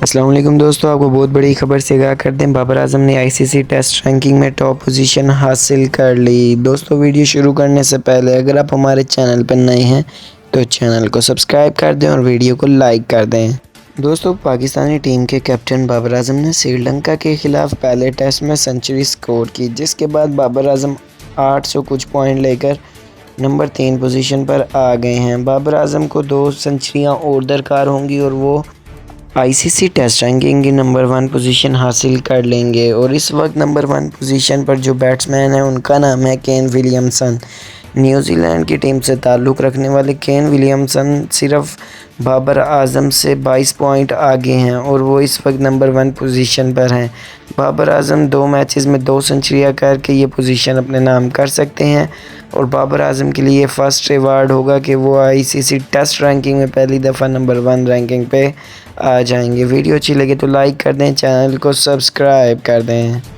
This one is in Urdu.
السلام علیکم دوستو، آپ کو بہت بڑی خبر سے آگاہ کر دیں۔ بابر اعظم نے آئی سی سی ٹیسٹ رینکنگ میں ٹاپ پوزیشن حاصل کر لی۔ دوستو ویڈیو شروع کرنے سے پہلے اگر آپ ہمارے چینل پر نئے ہیں تو چینل کو سبسکرائب کر دیں اور ویڈیو کو لائک کر دیں۔ دوستو پاکستانی ٹیم کے کیپٹن بابر اعظم نے سری لنکا کے خلاف پہلے ٹیسٹ میں سنچری سکور کی، جس کے بعد بابر اعظم 800 کچھ پوائنٹ لے کر نمبر 3 پوزیشن پر آ گئے ہیں۔ بابر اعظم کو 2 سنچریاں اور درکار ہوں گی اور وہ آئی سی سی ٹیسٹ رینکنگ کی نمبر 1 پوزیشن حاصل کر لیں گے، اور اس وقت نمبر 1 پوزیشن پر جو بیٹسمین ہیں ان کا نام ہے کین ولیمسن۔ نیوزی لینڈ کی ٹیم سے تعلق رکھنے والے کین ولیمسن صرف بابر اعظم سے 22 پوائنٹ آگے ہیں اور وہ اس وقت نمبر 1 پوزیشن پر ہیں۔ بابر اعظم 2 میچز میں 2 سنچریاں کر کے یہ پوزیشن اپنے نام کر سکتے ہیں، اور بابر اعظم کے لیے فرسٹ ریوارڈ ہوگا کہ وہ آئی سی سی ٹیسٹ رینکنگ میں پہلی دفعہ نمبر 1 رینکنگ پہ آ جائیں گے۔ ویڈیو اچھی لگے تو لائک کر دیں، چینل کو سبسکرائب کر دیں۔